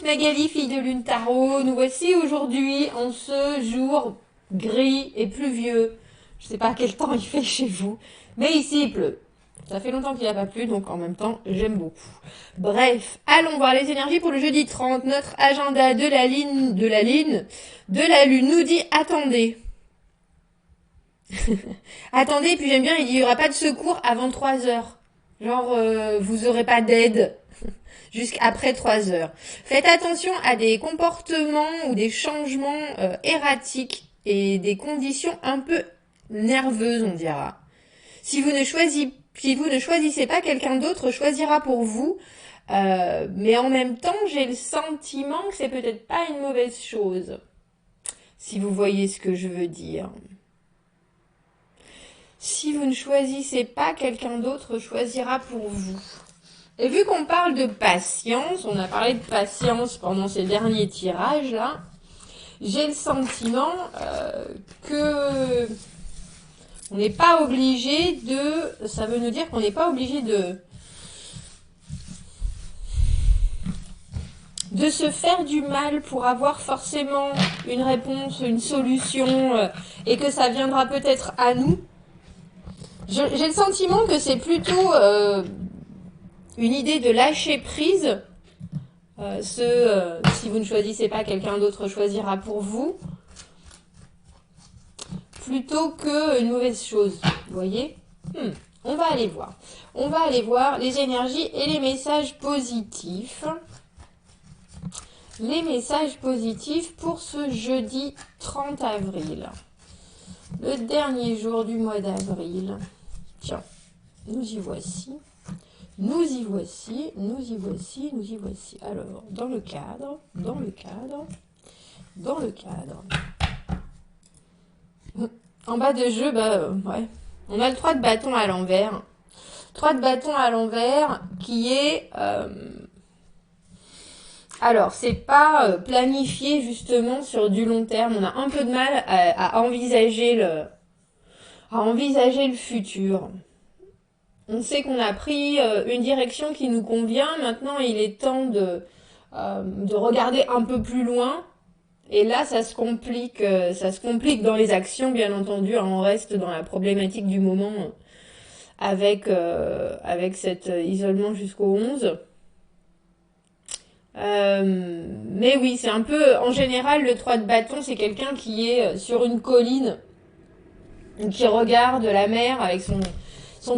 Magali, fille de Lune Tarot. Nous voici aujourd'hui en ce jour gris et pluvieux. Je sais pas quel temps il fait chez vous, mais ici il pleut. Ça fait longtemps qu'il n'y a pas plu, donc en même temps, j'aime beaucoup. Bref, allons voir les énergies pour le jeudi 30. Notre agenda de la Lune nous dit attendez. Attendez, puis j'aime bien, il n'y aura pas de secours avant 3 heures. Genre, vous aurez pas d'aide jusqu'après 3 heures. Faites attention à des comportements ou des changements erratiques et des conditions un peu nerveuses, on dira. Si vous ne choisissez pas, quelqu'un d'autre choisira pour vous. Mais en même temps, j'ai le sentiment que c'est peut-être pas une mauvaise chose. Si vous voyez ce que je veux dire. Si vous ne choisissez pas, quelqu'un d'autre choisira pour vous. Et vu qu'on parle de patience, on a parlé de patience pendant ces derniers tirages là, j'ai le sentiment que on n'est pas obligé de... Ça veut nous dire qu'on n'est pas obligé de se faire du mal pour avoir forcément une réponse, une solution, et que ça viendra peut-être à nous. J'ai le sentiment que c'est plutôt une idée de lâcher prise. Si vous ne choisissez pas, quelqu'un d'autre choisira pour vous. Plutôt qu'une mauvaise chose. Vous voyez ? On va aller voir. On va aller voir les énergies et les messages positifs. Les messages positifs pour ce jeudi 30 avril. Le dernier jour du mois d'avril. Tiens, nous y voici. Nous y voici, nous y voici, nous y voici. Alors, dans le cadre. En bas de jeu, ouais. On a le 3 de bâton à l'envers. 3 de bâton à l'envers qui est... Alors, c'est pas planifié justement sur du long terme. On a un peu de mal à envisager le futur. On sait qu'on a pris une direction qui nous convient. Maintenant, il est temps de regarder un peu plus loin. Et là, ça se complique dans les actions, bien entendu. On reste dans la problématique du moment avec cet isolement jusqu'au 11. Mais oui, c'est un peu... En général, le 3 de bâton, c'est quelqu'un qui est sur une colline, qui regarde la mer avec son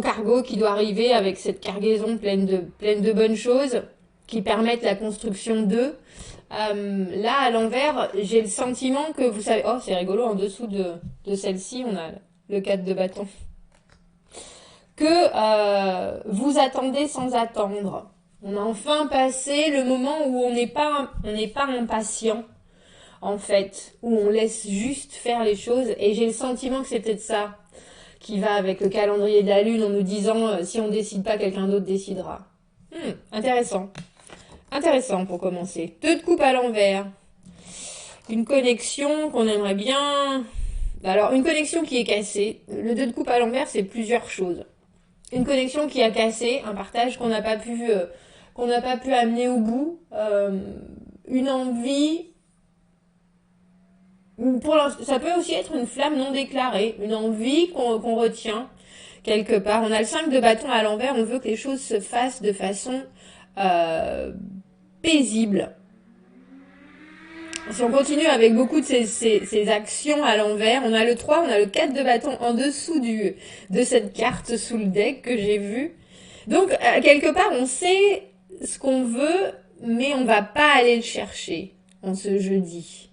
cargo qui doit arriver avec cette cargaison pleine de bonnes choses qui permettent la construction d'eux. Là, à l'envers, j'ai le sentiment que vous savez... Oh, c'est rigolo, en dessous de celle-ci, on a le 4 de bâton. Que vous attendez sans attendre. On a enfin passé le moment où on n'est pas impatient, en fait, où on laisse juste faire les choses. Et j'ai le sentiment que c'est peut-être ça qui va avec le calendrier de la Lune en nous disant si on décide pas, quelqu'un d'autre décidera. Intéressant. Intéressant pour commencer. 2 de coupe à l'envers. Une connexion qu'on aimerait bien... Alors, une connexion qui est cassée. Le 2 de coupe à l'envers, c'est plusieurs choses. Une connexion qui a cassé, un partage qu'on n'a pas pu amener au bout. Une envie... Ça peut aussi être une flamme non déclarée. Une envie qu'on retient quelque part. On a le 5 de bâton à l'envers. On veut que les choses se fassent de façon... paisible. Si on continue avec beaucoup de ces actions à l'envers, on a le 3, on a le 4 de bâton en dessous de cette carte sous le deck que j'ai vue. Donc, quelque part, on sait ce qu'on veut, mais on va pas aller le chercher en ce jeudi.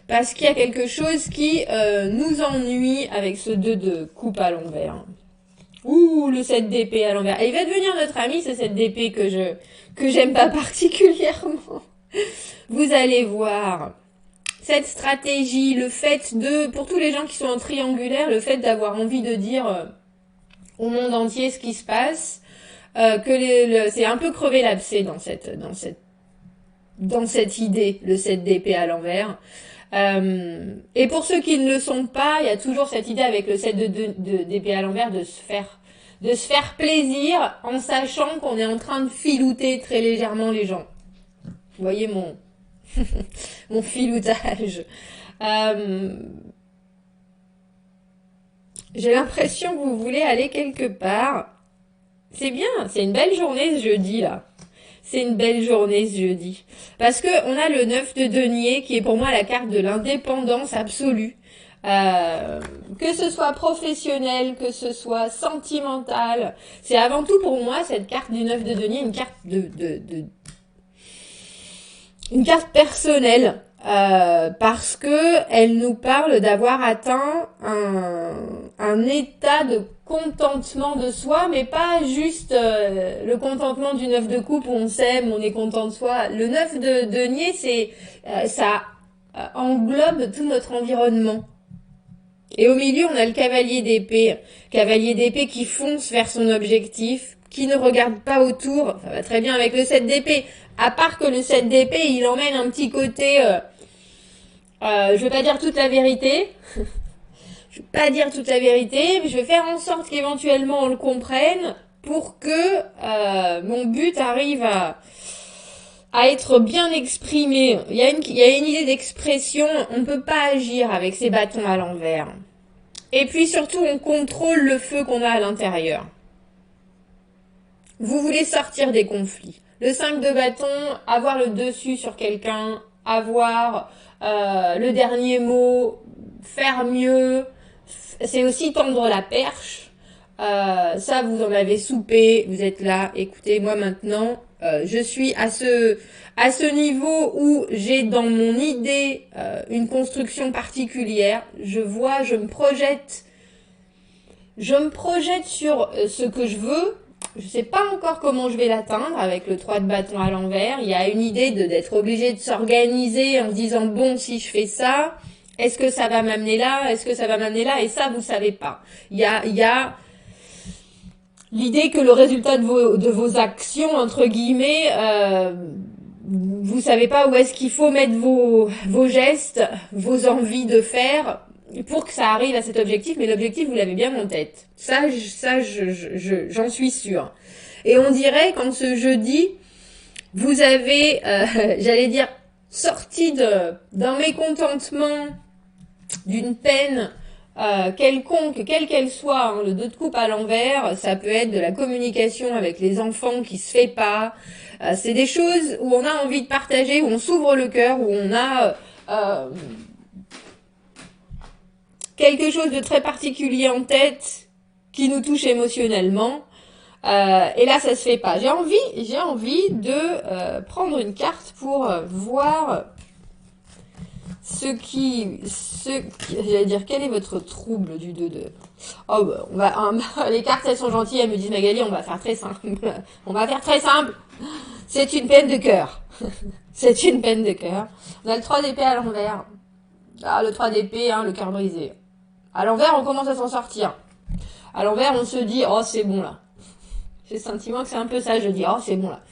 Parce qu'il y a quelque chose qui nous ennuie avec ce 2 de coupe à l'envers. Ouh, le 7 d'épée à l'envers. Et il va devenir notre ami, ce 7 d'épée que j'aime pas particulièrement. Vous allez voir. Cette stratégie, le fait pour tous les gens qui sont en triangulaire, le fait d'avoir envie de dire au monde entier ce qui se passe, c'est un peu crever l'abcès dans cette idée, le 7 d'épée à l'envers. Et pour ceux qui ne le sont pas, il y a toujours cette idée avec le 7 d'épée à l'envers de se faire plaisir en sachant qu'on est en train de filouter très légèrement les gens. Vous voyez mon filoutage. J'ai l'impression que vous voulez aller quelque part. C'est bien, c'est une belle journée ce jeudi là. C'est une belle journée ce jeudi. Parce que on a le 9 de denier qui est pour moi la carte de l'indépendance absolue. Que ce soit professionnel, que ce soit sentimental. C'est avant tout pour moi cette carte du 9 de denier, une carte une carte personnelle. Parce que elle nous parle d'avoir atteint un état de contentement de soi, mais pas juste le contentement du 9 de coupe où on s'aime, on est content de soi. Le 9 de denier, ça englobe tout notre environnement. Et au milieu, on a le cavalier d'épée. Cavalier d'épée qui fonce vers son objectif, qui ne regarde pas autour. Ça va très bien avec le 7 d'épée. À part que le 7 d'épée, il emmène un petit côté... je vais pas dire toute la vérité. Je vais pas dire toute la vérité, mais je vais faire en sorte qu'éventuellement on le comprenne pour que mon but arrive à être bien exprimé. Il y a une idée d'expression, on ne peut pas agir avec ses bâtons à l'envers. Et puis surtout, on contrôle le feu qu'on a à l'intérieur. Vous voulez sortir des conflits. Le 5 de bâton, avoir le dessus sur quelqu'un, avoir le dernier mot, faire mieux, c'est aussi tendre la perche. Ça, vous en avez soupé, vous êtes là, écoutez, moi maintenant, je suis à ce niveau où j'ai dans mon idée une construction particulière. Je vois, je me projette sur ce que je veux. Je sais pas encore comment je vais l'atteindre avec le 3 de bâton à l'envers. Il y a une idée d'être obligé de s'organiser en se disant bon, si je fais ça, est-ce que ça va m'amener là? Est-ce que ça va m'amener là? Et ça, vous savez pas. Il y a l'idée que le résultat de vos actions, entre guillemets, vous savez pas où est-ce qu'il faut mettre vos gestes, vos envies de faire pour que ça arrive à cet objectif, mais l'objectif, vous l'avez bien en tête. Ça, j'en suis sûre. Et on dirait qu'en ce jeudi, vous avez, j'allais dire, sorti d'un mécontentement, d'une peine quelconque, quelle qu'elle soit, hein, le 2 de coupe à l'envers, ça peut être de la communication avec les enfants qui se fait pas. C'est des choses où on a envie de partager, où on s'ouvre le cœur, où on a quelque chose de très particulier en tête qui nous touche émotionnellement. Et là, ça se fait pas. J'ai envie de prendre une carte pour voir j'allais dire, quel est votre trouble du 2 de... Oh, bah, les cartes, elles sont gentilles, elles me disent, Magali, on va faire très simple. On va faire très simple. C'est une peine de cœur. C'est une peine de cœur. On a le 3 d'épée à l'envers. Ah, le 3 d'épée, hein, le cœur brisé. À l'envers, on commence à s'en sortir. À l'envers, on se dit, oh, c'est bon, là. J'ai le sentiment que c'est un peu ça, je dis, oh, c'est bon, là.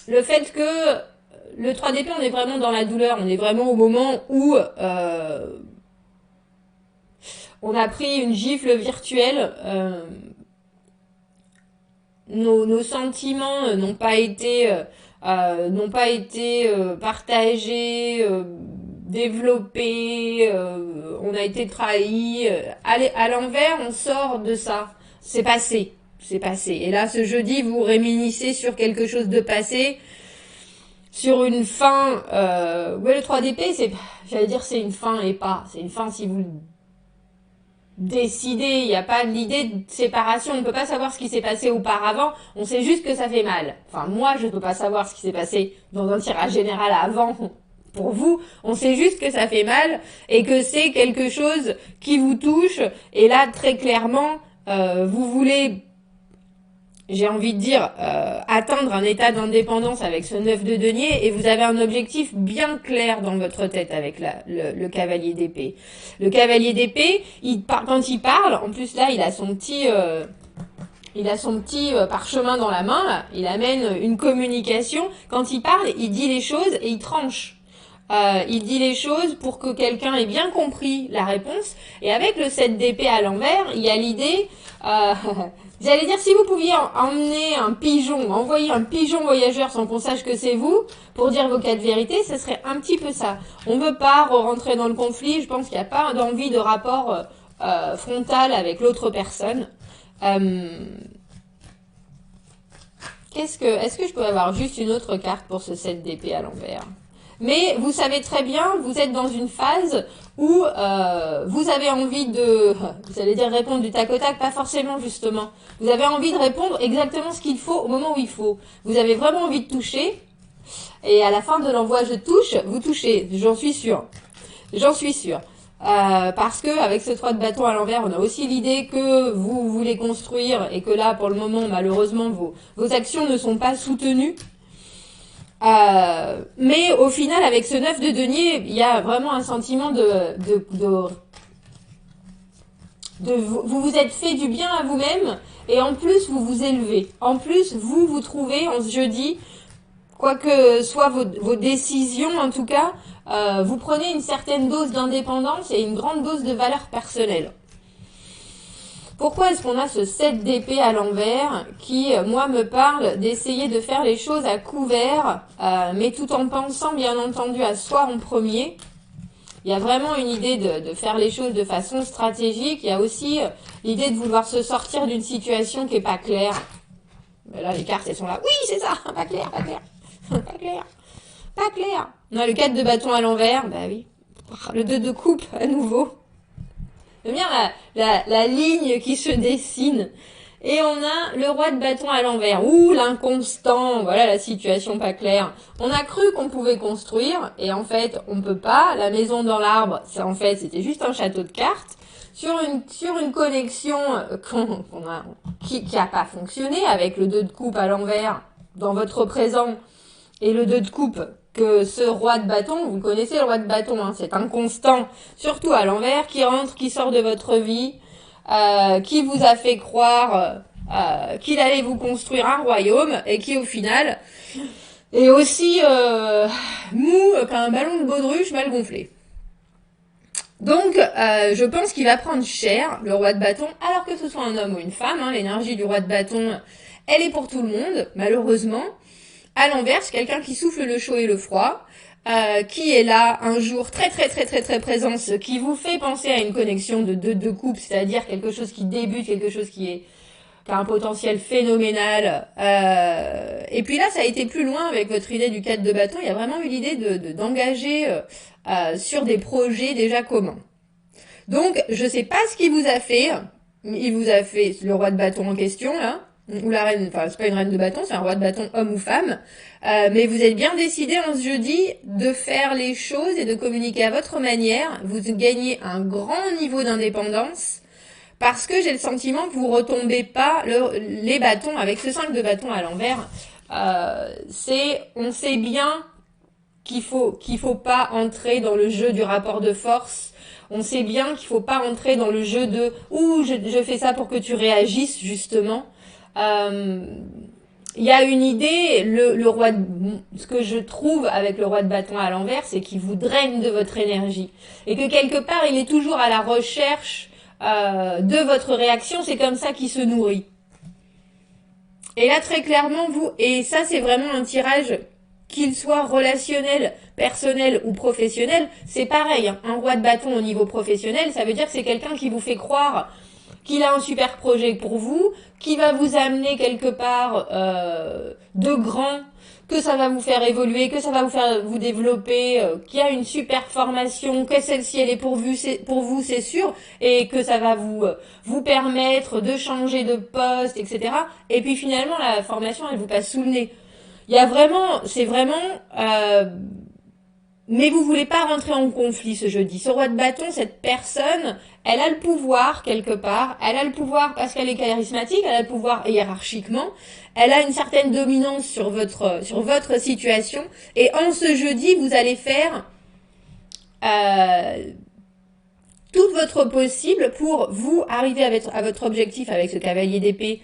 Le fait que le 3 d'épée, on est vraiment dans la douleur, on est vraiment au moment où on a pris une gifle virtuelle, nos sentiments n'ont pas été partagés, développés, on a été trahis. À l'envers, on sort de ça, c'est passé. C'est passé. Et là, ce jeudi, vous réminissez sur quelque chose de passé, sur une fin. Ouais, le 3 d'épée, j'allais dire, c'est une fin et pas. C'est une fin si vous décidez. Il n'y a pas l'idée de séparation. On ne peut pas savoir ce qui s'est passé auparavant. On sait juste que ça fait mal. Enfin, moi, je ne peux pas savoir ce qui s'est passé dans un tirage général avant. Pour vous, on sait juste que ça fait mal et que c'est quelque chose qui vous touche. Et là, très clairement, vous voulez, j'ai envie de dire, atteindre un état d'indépendance avec ce 9 de denier et vous avez un objectif bien clair dans votre tête avec le cavalier d'épée. Le cavalier d'épée, quand il parle, en plus là, il a son petit parchemin dans la main, là. Il amène une communication. Quand il parle, il dit les choses et il tranche. Il dit les choses pour que quelqu'un ait bien compris la réponse. Et avec le 7 d'épée à l'envers, il y a l'idée J'allais dire, si vous pouviez emmener un pigeon, envoyer un pigeon voyageur sans qu'on sache que c'est vous, pour dire vos quatre vérités, ce serait un petit peu ça. On ne veut pas rentrer dans le conflit, je pense qu'il n'y a pas d'envie de rapport frontal avec l'autre personne. Est-ce que je peux avoir juste une autre carte pour ce 7 d'épée à l'envers? Mais vous savez très bien, vous êtes dans une phase où vous avez envie de, vous allez dire répondre du tac au tac, pas forcément justement. Vous avez envie de répondre exactement ce qu'il faut au moment où il faut. Vous avez vraiment envie de toucher, et à la fin de l'envoi je touche, vous touchez, j'en suis sûre. J'en suis sûre. Parce que avec ce 3 de bâton à l'envers, on a aussi l'idée que vous voulez construire et que là, pour le moment, malheureusement, vos actions ne sont pas soutenues. Mais au final, avec ce 9 de denier, il y a vraiment un sentiment vous vous êtes fait du bien à vous-même et en plus vous vous élevez. En plus, vous trouvez en ce jeudi, quoi que soient vos décisions en tout cas, vous prenez une certaine dose d'indépendance et une grande dose de valeur personnelle. Pourquoi est-ce qu'on a ce 7 d'épée à l'envers qui, moi, me parle d'essayer de faire les choses à couvert, mais tout en pensant, bien entendu, à soi en premier. Il y a vraiment une idée de faire les choses de façon stratégique. Il y a aussi l'idée de vouloir se sortir d'une situation qui n'est pas claire. Mais là, les cartes, elles sont là. Oui, c'est ça, pas clair, pas clair, pas clair, pas clair. On a le 4 de bâton à l'envers, bah oui. Le 2 de coupe à nouveau. J'aime bien la ligne qui se dessine. Et on a le roi de bâton à l'envers. Ouh, l'inconstant. Voilà la situation pas claire. On a cru qu'on pouvait construire. Et en fait, on peut pas. La maison dans l'arbre, en fait, c'était juste un château de cartes. Sur une connexion qui a pas fonctionné avec le 2 de coupe à l'envers dans votre présent et le 2 de coupe que ce roi de bâton, vous le connaissez le roi de bâton, hein, c'est inconstant, surtout à l'envers, qui rentre, qui sort de votre vie, qui vous a fait croire qu'il allait vous construire un royaume et qui au final est aussi mou qu'un ballon de baudruche mal gonflé. Donc, je pense qu'il va prendre cher, le roi de bâton, alors que ce soit un homme ou une femme, hein, l'énergie du roi de bâton, elle est pour tout le monde, malheureusement. À l'inverse, quelqu'un qui souffle le chaud et le froid, qui est là un jour très présent, ce qui vous fait penser à une connexion de couple, c'est-à-dire quelque chose qui débute, quelque chose qui a un potentiel phénoménal. Et puis là, ça a été plus loin avec votre idée du 4 de bâton. Il y a vraiment eu l'idée d'engager sur des projets déjà communs. Donc, je sais pas ce qu'il vous a fait. Il vous a fait le roi de bâton en question, là. Ou la reine, enfin c'est pas une reine de bâton, c'est un roi de bâton homme ou femme, mais vous êtes bien décidé en ce jeudi de faire les choses et de communiquer à votre manière. Vous gagnez un grand niveau d'indépendance parce que j'ai le sentiment que vous retombez pas les bâtons avec ce 5 de bâton à l'envers. On sait bien qu'il faut pas entrer dans le jeu du rapport de force. On sait bien qu'il faut pas entrer dans le jeu de je fais ça pour que tu réagisses justement. Il y a une idée, le roi ce que je trouve avec le roi de bâton à l'envers, c'est qu'il vous draine de votre énergie. Et que quelque part, il est toujours à la recherche de votre réaction, c'est comme ça qu'il se nourrit. Et là, très clairement, et ça c'est vraiment un tirage, qu'il soit relationnel, personnel ou professionnel, c'est pareil. Hein. Un roi de bâton au niveau professionnel, ça veut dire que c'est quelqu'un qui vous fait croire qu'il a un super projet pour vous, qui va vous amener quelque part de grand, que ça va vous faire évoluer, que ça va vous faire vous développer, qu'il y a une super formation, que celle-ci elle est pour vous c'est sûr, et que ça va vous permettre de changer de poste, etc. Et puis finalement la formation elle vous passe sous le nez. Il y a vraiment, c'est vraiment mais vous voulez pas rentrer en conflit ce jeudi. Ce roi de bâton, cette personne, elle a le pouvoir quelque part. Elle a le pouvoir parce qu'elle est charismatique, elle a le pouvoir hiérarchiquement. Elle a une certaine dominance sur votre situation. Et en ce jeudi, vous allez faire tout votre possible pour vous arriver à votre objectif avec ce cavalier d'épée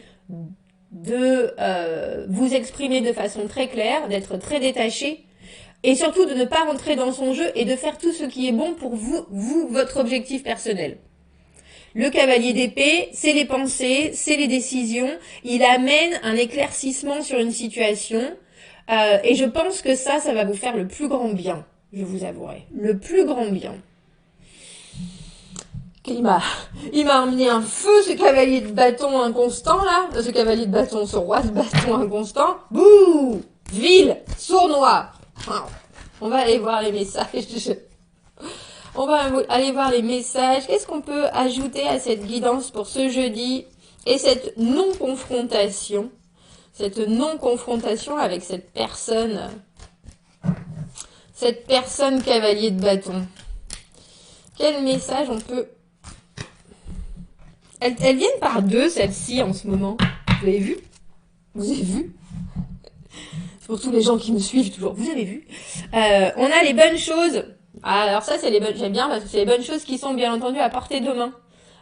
de vous exprimer de façon très claire, d'être très détaché. Et surtout de ne pas rentrer dans son jeu et de faire tout ce qui est bon pour vous votre objectif personnel. Le cavalier d'épée, c'est les pensées, c'est les décisions. Il amène un éclaircissement sur une situation. Et je pense que ça va vous faire le plus grand bien, je vous avouerai. Le plus grand bien. Il m'a amené un feu, ce cavalier de bâton inconstant, là. Ce cavalier de bâton, ce roi de bâton inconstant. Bouh! Ville! Sournois! On va aller voir les messages. On va aller voir les messages. Qu'est-ce qu'on peut ajouter à cette guidance pour ce jeudi? Et cette non-confrontation. Cette non-confrontation avec cette personne cavalier de bâton. Quel message on peut... Elles viennent par deux, celles-ci, en ce moment. Vous avez vu? Vous avez vu? C'est pour tous les gens qui me suivent toujours. Vous avez vu? On a les bonnes choses. Alors ça, c'est les bonnes... J'aime bien parce que c'est les bonnes choses qui sont, bien entendu, à portée de main.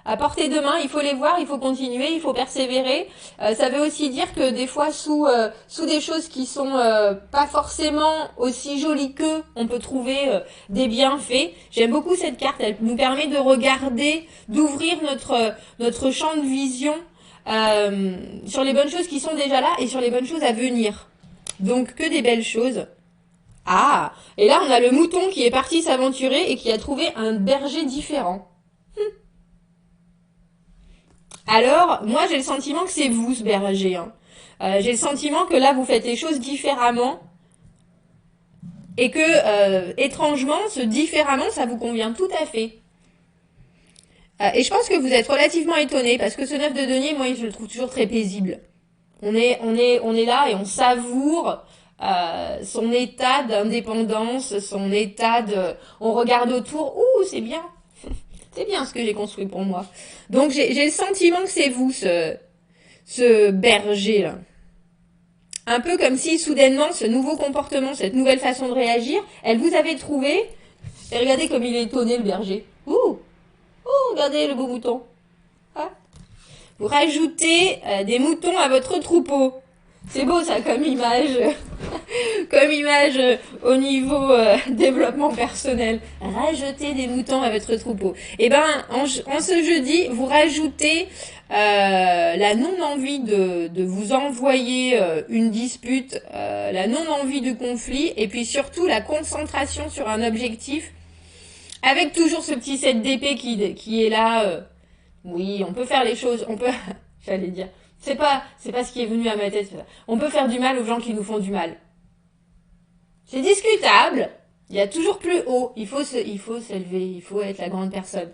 À portée de main, il faut les voir, il faut continuer, il faut persévérer. Ça veut aussi dire que des fois, sous des choses qui sont pas forcément aussi jolies qu'eux, on peut trouver des bienfaits. J'aime beaucoup cette carte, elle nous permet de regarder, d'ouvrir notre champ de vision sur les bonnes choses qui sont déjà là et sur les bonnes choses à venir. Donc, que des belles choses. Ah, et là, on a le mouton qui est parti s'aventurer et qui a trouvé un berger différent. Alors, moi, j'ai le sentiment que c'est vous, ce berger. Hein. J'ai le sentiment que là, vous faites les choses différemment. Et que, étrangement, ce différemment, ça vous convient tout à fait. Et je pense que vous êtes relativement étonné parce que ce 9 de denier, moi, je le trouve toujours très paisible. On est là et on savoure son état d'indépendance, son état de... On regarde autour, ouh, c'est bien. C'est bien ce que j'ai construit pour moi. Donc, j'ai le sentiment que c'est vous, ce berger-là. Un peu comme si, soudainement, ce nouveau comportement, cette nouvelle façon de réagir, elle vous avait trouvé. Et regardez comme il est étonné, le berger. Ouh, regardez le beau mouton. Ah. Vous rajoutez des moutons à votre troupeau. C'est beau, ça, comme image. Comme image au niveau développement personnel. Rajoutez des moutons à votre troupeau. Et ben, en ce jeudi, vous rajoutez la non-envie de vous envoyer une dispute, la non-envie du conflit, et puis surtout la concentration sur un objectif, avec toujours ce petit set d'épée qui est là. Oui, on peut faire les choses, on peut... J'allais dire... C'est pas ce qui est venu à ma tête. On peut faire du mal aux gens qui nous font du mal. C'est discutable. Il y a toujours plus haut. Il faut s'élever. Il faut être la grande personne.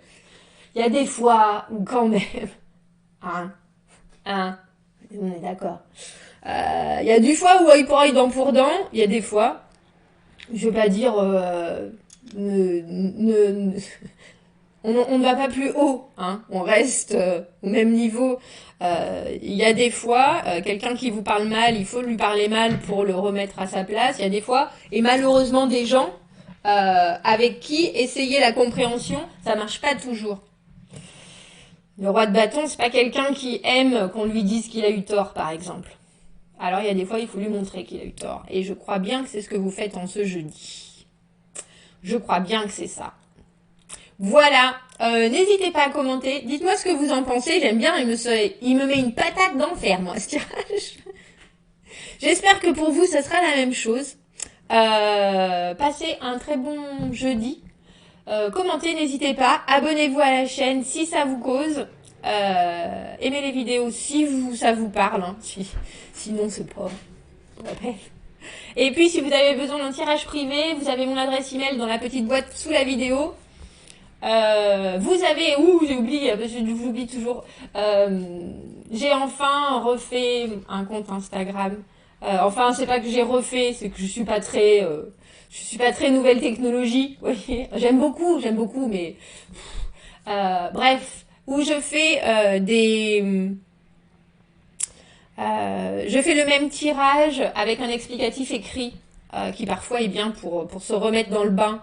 Il y a des fois où quand même... On est d'accord. Il y a des fois où œil pour œil, dent pour dent. Il y a des fois... Je veux pas dire... On ne va pas plus haut, hein. On reste au même niveau. Il y a des fois, quelqu'un qui vous parle mal, il faut lui parler mal pour le remettre à sa place. Il y a des fois, et malheureusement des gens avec qui essayer la compréhension, ça marche pas toujours. Le roi de bâton, c'est pas quelqu'un qui aime qu'on lui dise qu'il a eu tort, par exemple. Alors il y a des fois, il faut lui montrer qu'il a eu tort. Et je crois bien que c'est ce que vous faites en ce jeudi. Je crois bien que c'est ça. Voilà, n'hésitez pas à commenter, dites-moi ce que vous en pensez, j'aime bien, il me met une patate d'enfer, moi, ce tirage. J'espère que pour vous, ça sera la même chose. Passez un très bon jeudi. Commentez, n'hésitez pas, abonnez-vous à la chaîne si ça vous cause. Aimez les vidéos si ça vous parle, hein. Sinon c'est pas... Ouais. Et puis si vous avez besoin d'un tirage privé, vous avez mon adresse email dans la petite boîte sous la vidéo. Vous avez, j'ai oublié, j'oublie toujours, j'ai enfin refait un compte Instagram. Enfin, c'est pas que j'ai refait, c'est que je suis pas très nouvelle technologie. Vous voyez, j'aime beaucoup, mais bref, où je fais je fais le même tirage avec un explicatif écrit qui parfois est bien pour se remettre dans le bain.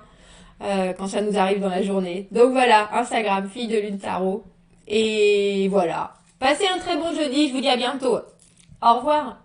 Quand ça nous arrive dans la journée. Donc voilà, Instagram, Fille de Lune Tarot. Et voilà. Passez un très bon jeudi, je vous dis à bientôt. Au revoir.